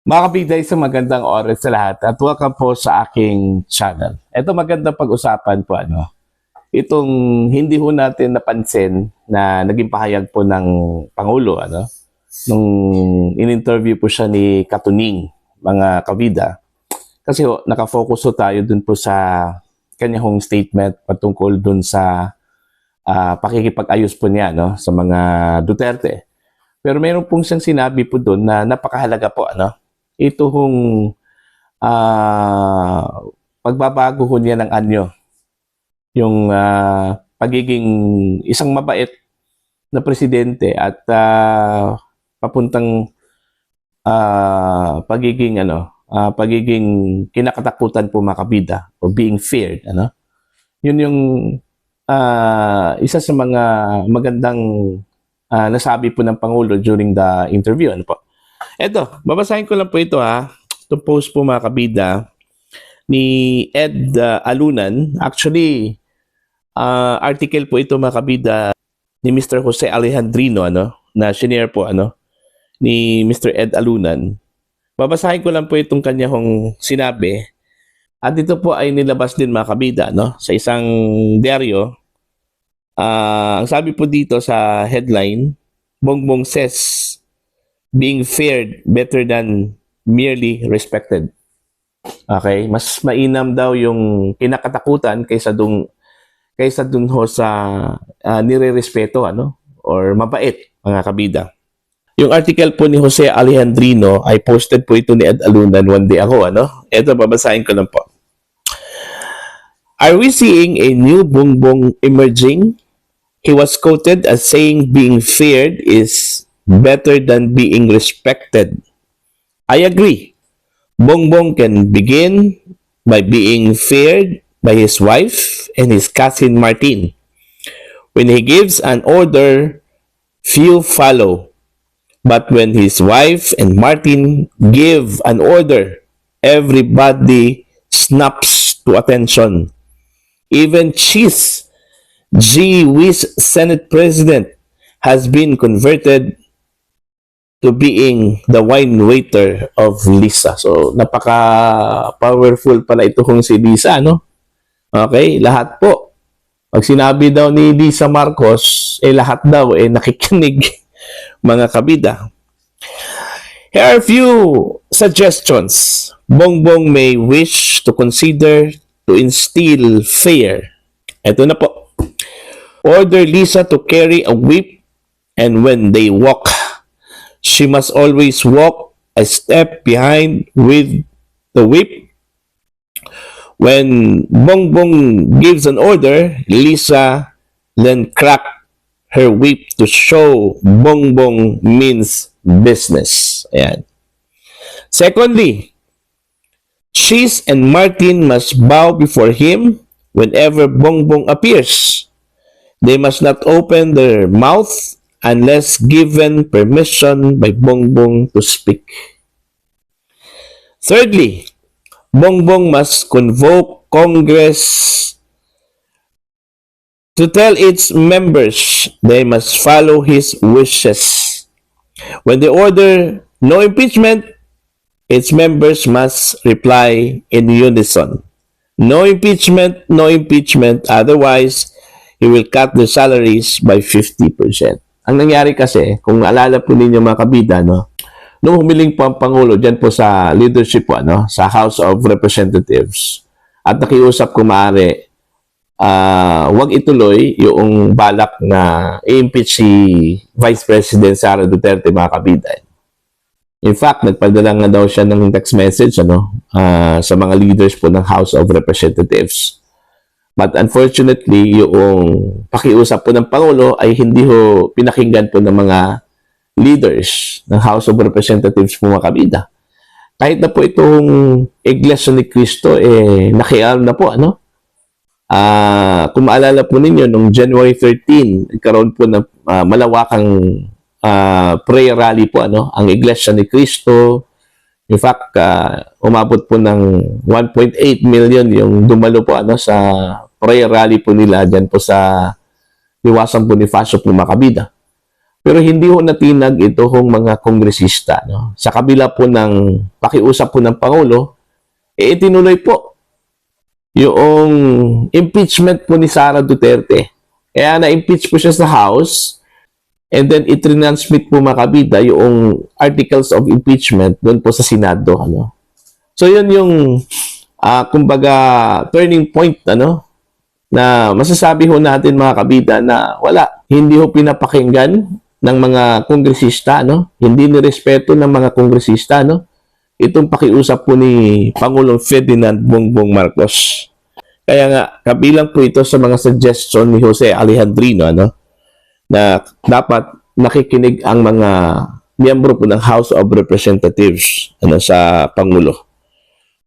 Mga kabigay, sa magandang oras sa lahat at welcome po sa aking channel. Ito magandang pag-usapan po itong hindi ho natin napansin na naging pahayag po ng Pangulo nung in-interview po siya ni Katuning, mga kabida. Kasi nakafocus ho tayo dun po sa kanya hong statement patungkol dun sa pakikipag-ayos po niya sa mga Duterte. Pero meron pong siyang sinabi po doon na napakahalaga po ito hong pagbabago ho niya ng anyo, yung pagiging isang mabait na presidente at papuntang pagiging pagiging kinakatakutan po mga kabida o being feared. Yun yung isa sa mga magandang nasabi po ng Pangulo during the interview. Ito, babasahin ko lang po ito Itong post po mga kabida ni Ed Alunan. Actually, article po ito mga kabida ni Mr. Jose Alejandrino na senior po ni Mr. Ed Alunan. Babasahin ko lang po itong kanyang sinabi. At ito po ay nilabas din mga kabida sa isang diaryo. Ang sabi po dito sa headline, Bongbong says being feared better than merely respected. Okay, mas mainam daw yung kinakatakutan kaysa dun ho sa nirerespeto or mabait mga kabida. Yung article po ni Jose Alejandrino ay posted po ito ni Ed Alunan one day ago. Ito, babasahin ko lang po. Are we seeing a new Bongbong emerging? He was quoted as saying being feared is better than being respected. I agree. Bongbong can begin by being feared by his wife and his cousin Martin. When he gives an order, few follow. But when his wife and Martin give an order, everybody snaps to attention. Even Cheese, G. Whiz Senate President, has been converted to being the wine waiter of Lisa. So, napaka-powerful pala ito kung si Lisa, Okay, lahat po. Pag sinabi daw ni Lisa Marcos, lahat daw, nakikinig, mga kabida. Here are a few suggestions Bongbong may wish to consider to instill fear. Ito na po. Order Lisa to carry a whip, and when they walk, she must always walk a step behind with the whip. When Bongbong gives an order, Lisa then crack her whip to show Bongbong means business. Ayan. Secondly, Cheese and Martin must bow before him whenever Bongbong appears. They must not open their mouth unless given permission by Bongbong to speak. Thirdly, Bongbong must convoke Congress to tell its members they must follow his wishes. When they order no impeachment, its members must reply in unison. No impeachment, no impeachment, otherwise he will cut their salaries by 50%. Ang nangyari kasi, kung naalala po ninyo mga kabida, nung humiling po ang Pangulo dyan po sa leadership po, sa House of Representatives, at nakiusap kung maaari, wag ituloy yung balak na i-impeach si Vice President Sara Duterte mga kabida. In fact, nagpadala nga daw siya ng text message sa mga leaders po ng House of Representatives. But unfortunately, yung pakiusap po ng Pangulo ay hindi ho pinakinggan po ng mga leaders ng House of Representatives po mga kabida. Kahit na po itong Iglesia ni Cristo, nakialam na po, kung maalala po ninyo, noong January 13, nagkaroon po ng malawakang prayer rally po, ang Iglesia ni Cristo. In fact, umabot po ng 1.8 million yung dumalo po sa prayer rally po nila dyan po sa Liwasang Bonifacio po mga kabida. Pero hindi ho natinag ito hong mga kongresista. No? Sa kabila po ng pakiusap po ng Pangulo, itinuloy po yung impeachment po ni Sara Duterte. Kaya na-impeach po siya sa House and then itrinansmit po mga kabida yung articles of impeachment doon po sa Senado. Ano? So yun yung kumbaga turning point na masasabi ho natin mga kabida na wala, hindi ho pinapakinggan ng mga kongresista, hindi nirespeto ng mga kongresista, itong pakiusap po ni Pangulong Ferdinand Bongbong Marcos. Kaya nga, kabilang po ito sa mga suggestion ni Jose Alejandrino, na dapat nakikinig ang mga miyembro po ng House of Representatives sa Pangulo.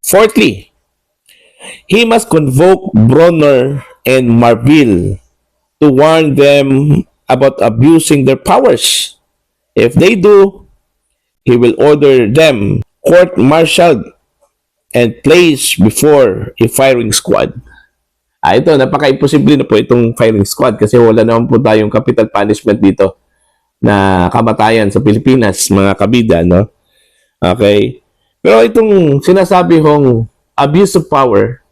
Fourthly, he must convoke Bronner and Marville to warn them about abusing their powers. If they do, he will order them court-martialed and placed before a firing squad. Ito, napaka-imposible na po itong firing squad kasi wala naman po tayong capital punishment dito na kamatayan sa Pilipinas, mga kabida, Okay? Pero itong sinasabi hong abuse of power,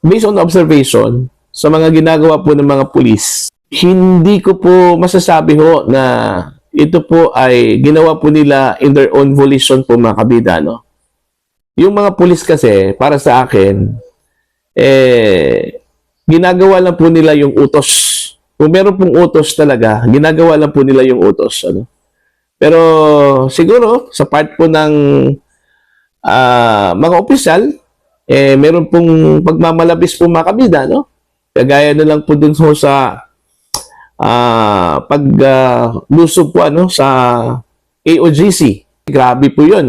based on observation, sa mga ginagawa po ng mga pulis, hindi ko po masasabi ho na ito po ay ginawa po nila in their own volition po mga kabida, Yung mga pulis kasi, para sa akin, ginagawa lang po nila yung utos. Kung meron pong utos talaga, ginagawa lang po nila yung utos. Pero siguro, sa part po ng mga opisyal, meron pong pagmamalabis po mga kabida, Kagaya na lang po dun sa paglusob po sa AOGC. Grabe po yun,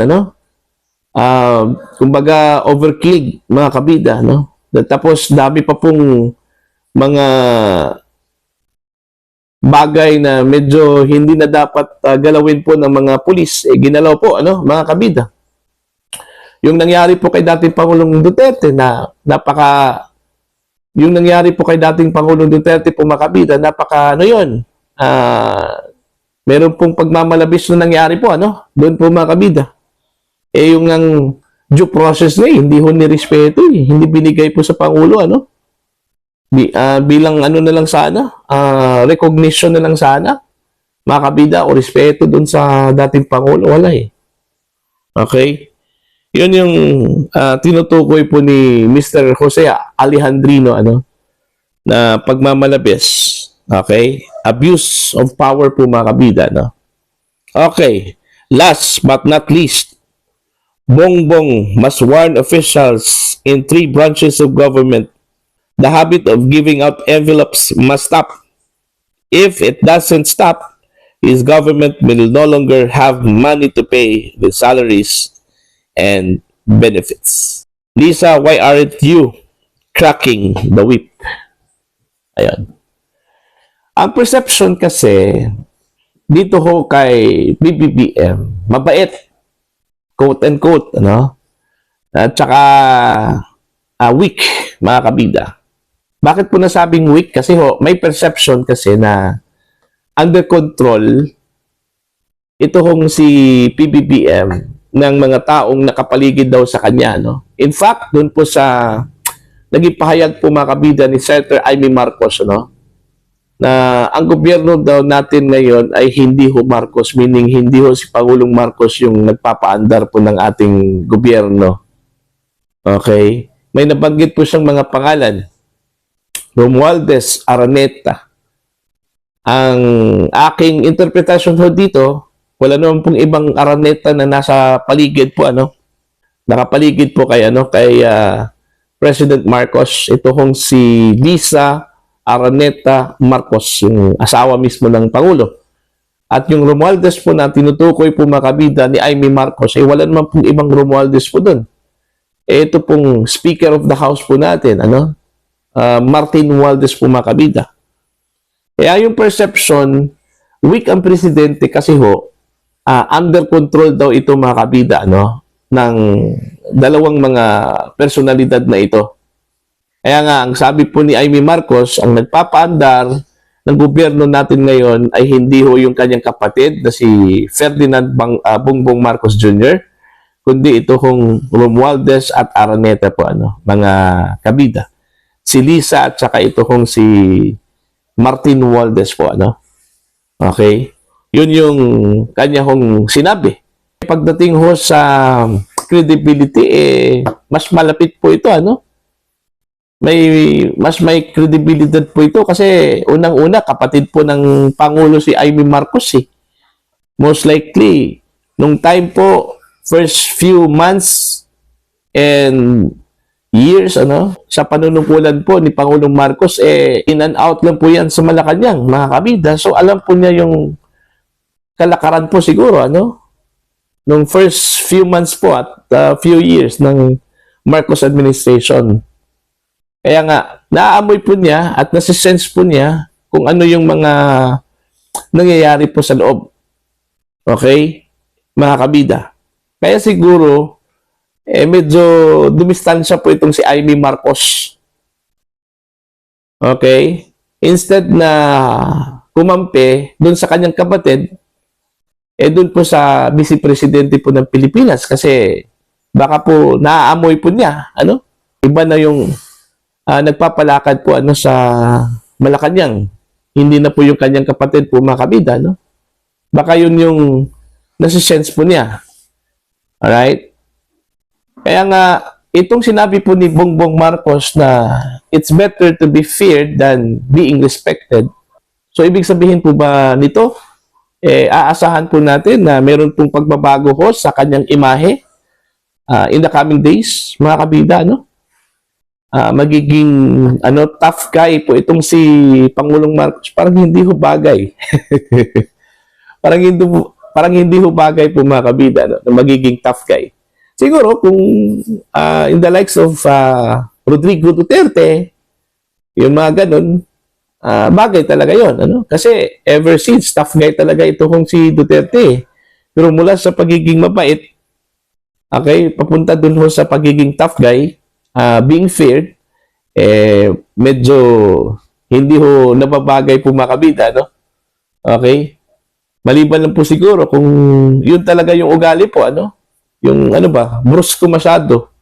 kumbaga overkill mga kabida, Tapos dami pa pong mga bagay na medyo hindi na dapat galawin po ng mga pulis, ginalaw po, mga kabida. Yung nangyari po kay dating Pangulong Duterte yung nangyari po kay dating Pangulong Duterte po mga kabida, meron pong pagmamalabis na nangyari po, doon po mga kabida. Yung ang due process na hindi ho nirespeto, hindi binigay po sa Pangulo, bilang na lang sana, recognition na lang sana, mga kabida, o respeto doon sa dating Pangulo, wala Okay? Yun yung tinutukoy po ni Mr. Jose Alejandrino, na pagmamalabis. Okay? Abuse of power po mga kabida, Okay. Last but not least, Bongbong must warn officials in 3 branches of government. The habit of giving out envelopes must stop. If it doesn't stop, his government will no longer have money to pay the salaries and benefits. Lisa, why aren't you cracking the whip? Ayan. Ang perception kasi dito ho kay BBBM, mabait, quote and quote, at saka weak, mga kabida. Bakit po nasabing weak? Kasi may perception kasi na under control ito hong si PBBM ng mga taong nakapaligid daw sa kanya, In fact, doon po sa naging pahayag po mga kabida ni Senator Amy Marcos, na ang gobyerno daw natin ngayon ay hindi ho Marcos, meaning hindi ho si Pangulong Marcos yung nagpapaandar po ng ating gobyerno. Okay? May nabanggit po siyang mga pangalan. Romualdez Araneta. Ang aking interpretasyon ho dito, wala naman pong ibang Araneta na nasa paligid po, nakapaligid po kay President Marcos. Ito hong si Lisa Araneta Marcos, yung asawa mismo ng Pangulo. At yung Romualdez po na tinutukoy po mga kabida ni Amy Marcos, wala naman pong ibang Romualdez po doon. Ito pong Speaker of the House po natin, Martin Romualdez po mga kabida. Kaya yung perception, weak ang presidente kasi under control daw ito mga kabida, ng dalawang mga personalidad na ito. Kaya nga, ang sabi po ni Amy Marcos, ang nagpapaandar ng gobyerno natin ngayon ay hindi ho yung kanyang kapatid na si Ferdinand Bongbong Marcos Jr., kundi ito kong Romualdez at Araneta po, mga kabida. Si Lisa at saka ito kong si Martin Romualdez po, Okay? Yun yung kanya hong sinabi. Pagdating ho sa credibility, mas malapit po ito, mas may credibility po ito kasi unang-una kapatid po ng Pangulo si Amy Marcos Most likely, nung time po, first few months and years, sa panunungkulan po ni Pangulong Marcos, in and out lang po yan sa Malacanang, mga kabida. So, alam po niya yung kalakaran po siguro, nung first few months po at few years ng Marcos administration. Kaya nga, naaamoy po niya at nasisense po niya kung ano yung mga nangyayari po sa loob. Okay? Mga kabida. Kaya siguro, medyo dumistansya po itong si Amy Marcos. Okay? Instead na kumampi dun sa kanyang kapatid, dun po sa Vice Presidente po ng Pilipinas kasi baka po naaamoy po niya, Iba na yung nagpapalakad po sa Malacanang. Hindi na po yung kanyang kapatid po, mga kabida, Baka yun yung nasisense po niya. Alright? Kaya nga, itong sinabi po ni Bongbong Marcos na it's better to be feared than being respected. So, ibig sabihin po ba nito? Aasahan po natin na meron pong pagbabago ho sa kanyang imahe in the coming days, mga kabida, magiging tough guy po itong si Pangulong Marcos. Parang hindi ho bagay. parang hindi ho bagay po, mga kabida, na magiging tough guy. Siguro kung in the likes of Rodrigo Duterte, yung mga ganun, bagay talaga yon, Kasi ever since tough guy talaga ito kung si Duterte. Pero mula sa pagiging mabait, okay, papunta dun ho sa pagiging tough guy, being feared, medyo hindi ho nababagay po, mga kabida, Okay? Maliban lang po siguro kung yun talaga yung ugali po, yung brusko masyado.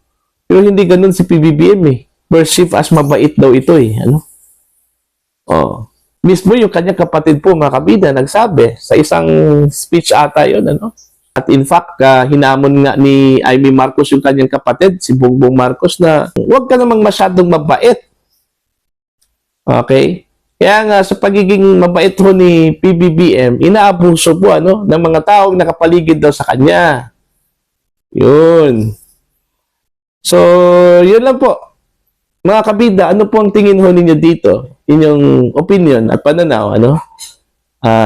Pero hindi ganun si PBBM Perceived as mabait daw ito Mismo yung kanyang kapatid po, mga kabida, nagsabi sa isang speech ata yun, At in fact, hinamon nga ni Amy Marcos yung kanyang kapatid, si Bongbong Marcos, na huwag ka namang masyadong mabait. Okay? Kaya nga, sa pagiging mabait ho ni PBBM, inaabuso po, ng mga taong nakapaligid daw sa kanya. Yun. So, yun lang po. Mga kabida, ano po ang tingin ho ninyo dito? Inyong opinion at pananaw,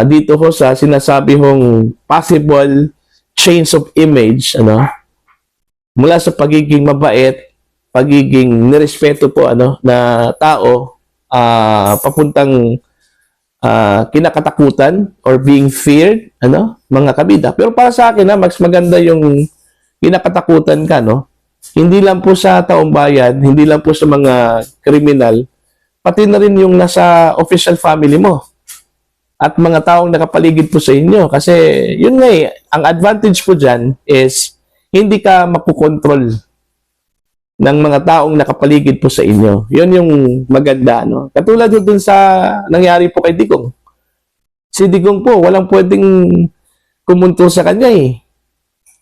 dito ho sa sinasabi hong possible change of image, mula sa pagiging mabait, pagiging nirespeto po, na tao, papuntang kinakatakutan or being feared, mga kabida. Pero para sa akin, mas maganda yung kinakatakutan ka, Hindi lang po sa taong bayan, hindi lang po sa mga kriminal, pati na rin yung nasa official family mo at mga taong nakapaligid po sa inyo. Kasi yun nga ang advantage po dyan is hindi ka makukontrol ng mga taong nakapaligid po sa inyo. Yun yung maganda, Katulad dun sa nangyari po kay Digong. Si Digong po, walang pwedeng kumunto sa kanya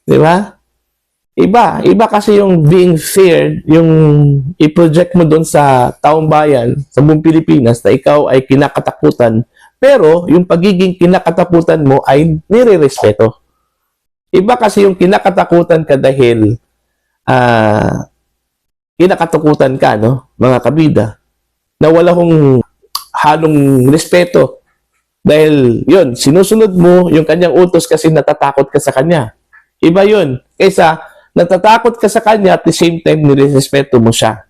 Di ba? Iba kasi yung being feared, yung i-project mo doon sa taong bayan, sa buong Pilipinas, na ikaw ay kinakatakutan, pero yung pagiging kinakatakutan mo ay nire-respeto. Iba kasi yung kinakatakutan ka dahil kinakatakutan ka, mga kabida, na wala kong halong respeto. Dahil yun, sinusunod mo yung kanyang utos kasi natatakot ka sa kanya. Iba yun, kaysa natatakot ka sa kanya at the same time nirespeto mo siya.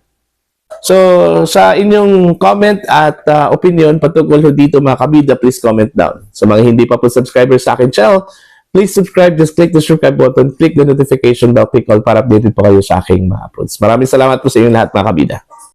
So, sa inyong comment at opinion patungkol dito, mga kabida, please comment down. Sa mga hindi pa po subscribers sa akin channel, please subscribe. Just click the subscribe button, click the notification bell, click all para updated po kayo sa aking mga uploads. Maraming salamat po sa inyong lahat, mga kabida.